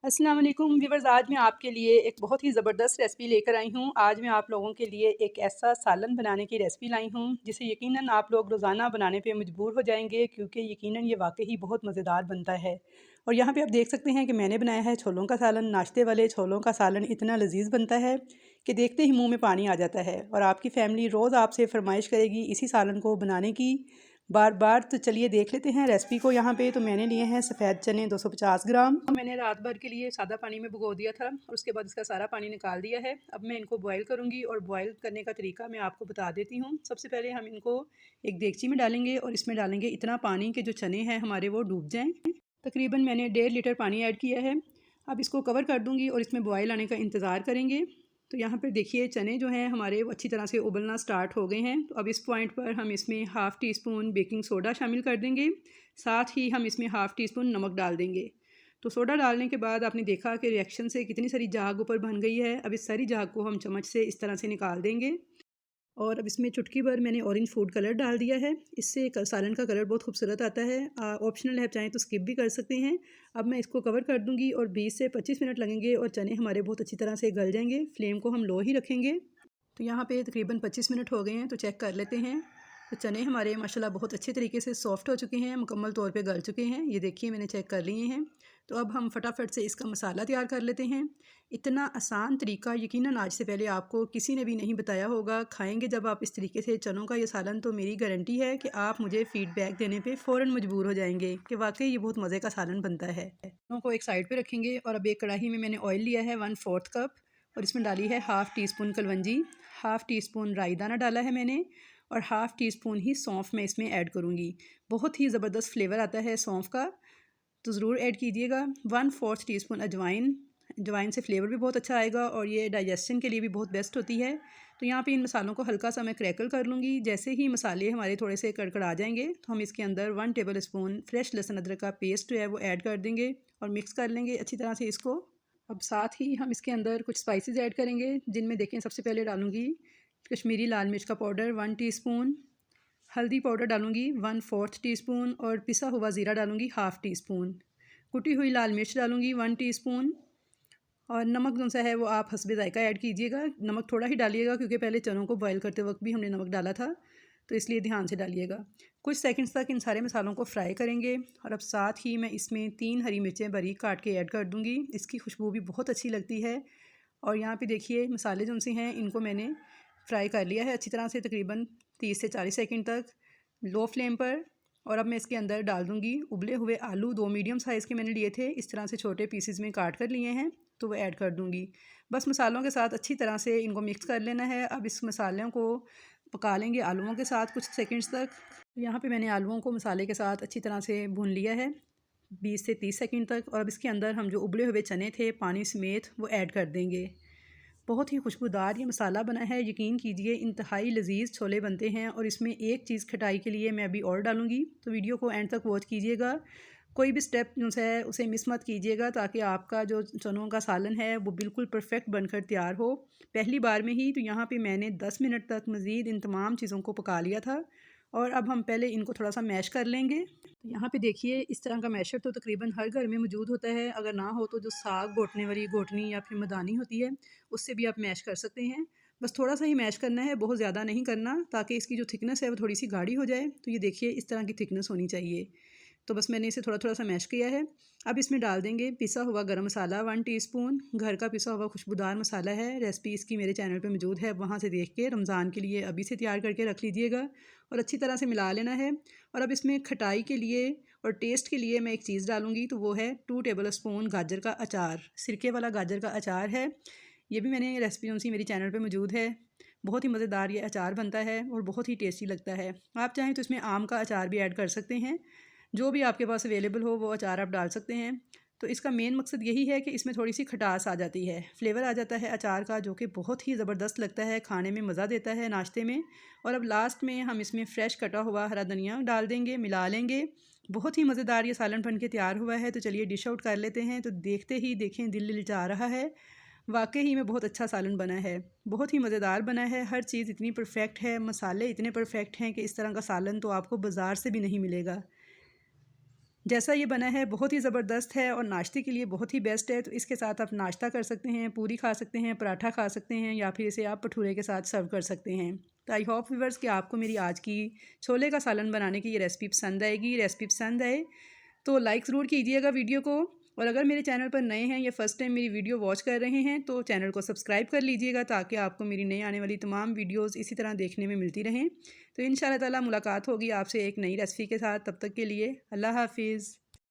अस्सलाम वालेकुम व्यूअर्स, आज मैं आपके लिए एक बहुत ही ज़बरदस्त रेसिपी लेकर आई हूँ। आज मैं आप लोगों के लिए एक ऐसा सालन बनाने की रेसिपी लाई हूँ जिसे यकीनन आप लोग रोज़ाना बनाने पे मजबूर हो जाएंगे, क्योंकि यकीनन ये वाकई ही बहुत मज़ेदार बनता है। और यहाँ पे आप देख सकते हैं कि मैंने बनाया है छोलों का सालन। नाश्ते वाले छोलों का सालन इतना लजीज बनता है कि देखते ही मुँह में पानी आ जाता है, और आपकी फ़ैमिली रोज़ आपसे फरमाइश करेगी इसी सालन को बनाने की बार बार। तो चलिए देख लेते हैं रेसिपी को। यहाँ पे तो मैंने लिए हैं सफ़ेद चने 250 ग्राम। मैंने रात भर के लिए सादा पानी में भिगो दिया था और उसके बाद इसका सारा पानी निकाल दिया है। अब मैं इनको बॉईल करूँगी, और बॉईल करने का तरीका मैं आपको बता देती हूँ। सबसे पहले हम इनको एक देगची में डालेंगे और इसमें डालेंगे इतना पानी कि जो चने हैं हमारे वो डूब जाएँ। तकरीबन मैंने 1.5 लीटर पानी ऐड किया है। अब इसको कवर कर दूँगी और इसमें बॉयल आने का इंतज़ार करेंगे। तो यहाँ पर देखिए चने जो हैं हमारे वो अच्छी तरह से उबलना स्टार्ट हो गए हैं। तो अब इस पॉइंट पर हम इसमें half tea spoon baking soda शामिल कर देंगे। साथ ही हम इसमें हाफ़ टी स्पून नमक डाल देंगे। तो सोडा डालने के बाद आपने देखा कि रिएक्शन से कितनी सारी झाग ऊपर बन गई है। अब इस सारी झाग को हम चम्मच से इस तरह से निकाल देंगे। और अब इसमें चुटकी भर मैंने ऑरेंज फूड कलर डाल दिया है। इससे सालन का कलर बहुत खूबसूरत आता है। ऑप्शनल है, चाहें तो स्किप भी कर सकते हैं। अब मैं इसको कवर कर दूंगी और 20 से 25 मिनट लगेंगे और चने हमारे बहुत अच्छी तरह से गल जाएंगे। फ्लेम को हम लो ही रखेंगे। तो यहाँ पे तकरीबन 25 मिनट हो गए हैं, तो चेक कर लेते हैं। तो चने हमारे माशाल्लाह बहुत अच्छे तरीके से सॉफ़्ट हो चुके हैं, मुकम्मल तौर पे गल चुके हैं। ये देखिए मैंने चेक कर लिए हैं। तो अब हम फटाफट से इसका मसाला तैयार कर लेते हैं। इतना आसान तरीका यकीनन आज से पहले आपको किसी ने भी नहीं बताया होगा। खाएंगे जब आप इस तरीके से चनों का ये सालन, तो मेरी गारंटी है कि आप मुझे फ़ीडबैक देने पे फ़ौरन मजबूर हो जाएंगे कि वाकई ये बहुत मज़े का सालन बनता है। चनों को एक साइड पे रखेंगे और अब एक कढ़ाई में मैंने ऑयल लिया है 1/4 कप, और इसमें डाली है half tea spoon kalonji, half tea spoon राई दाना डाला है मैंने, और हाफ़ टी स्पून ही सौंफ मैं इसमें ऐड करूँगी। बहुत ही ज़बरदस्त फ्लेवर आता है सौंफ का, तो ज़रूर ऐड कीजिएगा। 1/4 टी स्पून अजवाइन। अजवाइन से फ्लेवर भी बहुत अच्छा आएगा और ये डाइजेशन के लिए भी बहुत बेस्ट होती है। तो यहाँ पे इन मसालों को हल्का सा मैं क्रैकल कर लूँगी। जैसे ही मसाले हमारे थोड़े से कड़कड़ा जाएंगे तो हम इसके अंदर 1 टेबल स्पून फ्रेश लहसुन अदरक का पेस्ट जो है वो ऐड कर देंगे और मिक्स कर लेंगे अच्छी तरह से इसको। अब साथ ही हम इसके अंदर कुछ स्पाइसेस ऐड करेंगे, जिनमें देखें सबसे पहले डालूँगी कश्मीरी लाल मिर्च का पाउडर 1 टीस्पून, हल्दी पाउडर डालूँगी 1/4 टीस्पून, और पिसा हुआ ज़ीरा डालूँगी हाफ़ टी स्पून। कुटी हुई लाल मिर्च डालूँगी 1 टीस्पून, और नमक जो सा है वो आप हस्बे ज़ायका ऐड कीजिएगा। नमक थोड़ा ही डालिएगा क्योंकि पहले चनों को बॉयल करते वक्त भी हमने नमक डाला था, तो इसलिए ध्यान से डालिएगा। कुछ सेकंड्स तक इन सारे मसालों को फ्राई करेंगे, और अब साथ ही मैं इसमें 3 हरी मिर्चें बारीक काट के ऐड कर दूँगी। इसकी खुशबू भी बहुत अच्छी लगती है। और यहाँ पे देखिए मसाले जो से हैं इनको मैंने फ्राई कर लिया है अच्छी तरह से, तकरीबन 30 से 40 सेकंड तक लो फ्लेम पर। और अब मैं इसके अंदर डाल दूँगी उबले हुए आलू। 2 मीडियम साइज़ के मैंने लिए थे, इस तरह से छोटे पीसेस में काट कर लिए हैं, तो वो ऐड कर दूँगी। बस मसालों के साथ अच्छी तरह से इनको मिक्स कर लेना है। अब इस मसालों को पका लेंगे आलूओं के साथ कुछ सेकंड्स तक। यहाँ पे मैंने आलूओं को मसाले के साथ अच्छी तरह से भून लिया है 20 से 30 सेकंड तक। और अब इसके अंदर हम जो उबले हुए चने थे पानी समेत वो ऐड कर देंगे। बहुत ही खुशबूदार ये मसाला बना है, यकीन कीजिए इंतहाई लजीज छोले बनते हैं। और इसमें एक चीज़ खटाई के लिए मैं अभी और डालूँगी, तो वीडियो को एंड तक वॉच कीजिएगा। कोई भी स्टेप जो है उसे मिस मत कीजिएगा, ताकि आपका जो चनों का सालन है वो बिल्कुल परफेक्ट बनकर तैयार हो पहली बार में ही। तो यहाँ पे मैंने 10 मिनट तक मज़ीद इन तमाम चीज़ों को पका लिया था, और अब हम पहले इनको थोड़ा सा मैश कर लेंगे। तो यहाँ पे देखिए इस तरह का मैशर तो तकरीबन हर घर में मौजूद होता है। अगर ना हो तो जो साग घोटने वाली घोटनी या फिर मदानी होती है उससे भी आप मैश कर सकते हैं। बस थोड़ा सा ही मैश करना है, बहुत ज़्यादा नहीं करना, ताकि इसकी जो थिकनेस है वो थोड़ी सी गाढ़ी हो जाए। तो ये देखिए इस तरह की थिकनेस होनी चाहिए। तो बस मैंने इसे थोड़ा थोड़ा सा मैश किया है। अब इसमें डाल देंगे पिसा हुआ गरम मसाला 1 टीस्पून। घर का पिसा हुआ खुशबूदार मसाला है। रेसिपी इसकी मेरे चैनल पे मौजूद है, वहाँ से देख के रमज़ान के लिए अभी से तैयार करके रख लीजिएगा, और अच्छी तरह से मिला लेना है। और अब इसमें खटाई के लिए और टेस्ट के लिए मैं एक चीज़ डालूँगी, तो वो है 2 टेबल स्पून गाजर का अचार। सिरके वाला गाजर का अचार है, ये भी मैंने रेसिपी उनसी मेरी चैनल पे मौजूद है। बहुत ही मज़ेदार ये अचार बनता है और बहुत ही टेस्टी लगता है। आप चाहें तो इसमें आम का अचार भी ऐड कर सकते हैं। जो भी आपके पास अवेलेबल हो वो अचार आप डाल सकते हैं। तो इसका मेन मकसद यही है कि इसमें थोड़ी सी खटास आ जाती है, फ्लेवर आ जाता है अचार का, जो कि बहुत ही ज़बरदस्त लगता है, खाने में मज़ा देता है नाश्ते में। और अब लास्ट में हम इसमें फ़्रेश कटा हुआ हरा धनिया डाल देंगे, मिला लेंगे। बहुत ही मज़ेदार ये सालन बन के तैयार हुआ है। तो चलिए डिश आउट कर लेते हैं। तो देखते ही देखें दिल ललचा रहा है, वाकई ही में बहुत अच्छा सालन बना है, बहुत ही मज़ेदार बना है। हर चीज़ इतनी परफेक्ट है, मसाले इतने परफेक्ट हैं कि इस तरह का सालन तो आपको बाज़ार से भी नहीं मिलेगा। जैसा ये बना है बहुत ही ज़बरदस्त है और नाश्ते के लिए बहुत ही बेस्ट है। तो इसके साथ आप नाश्ता कर सकते हैं, पूरी खा सकते हैं, पराठा खा सकते हैं या फिर इसे आप भटूरे के साथ सर्व कर सकते हैं। तो आई होप व्यूअर्स कि आपको मेरी आज की छोले का सालन बनाने की ये रेसिपी पसंद आएगी। रेसिपी पसंद आए तो लाइक ज़रूर कीजिएगा वीडियो को, और अगर मेरे चैनल पर नए हैं या फर्स्ट टाइम मेरी वीडियो वॉच कर रहे हैं तो चैनल को सब्सक्राइब कर लीजिएगा ताकि आपको मेरी नई आने वाली तमाम वीडियोस इसी तरह देखने में मिलती रहें। तो इंशाल्लाह ताला मुलाकात होगी आपसे एक नई रेसिपी के साथ। तब तक के लिए अल्लाह हाफिज़।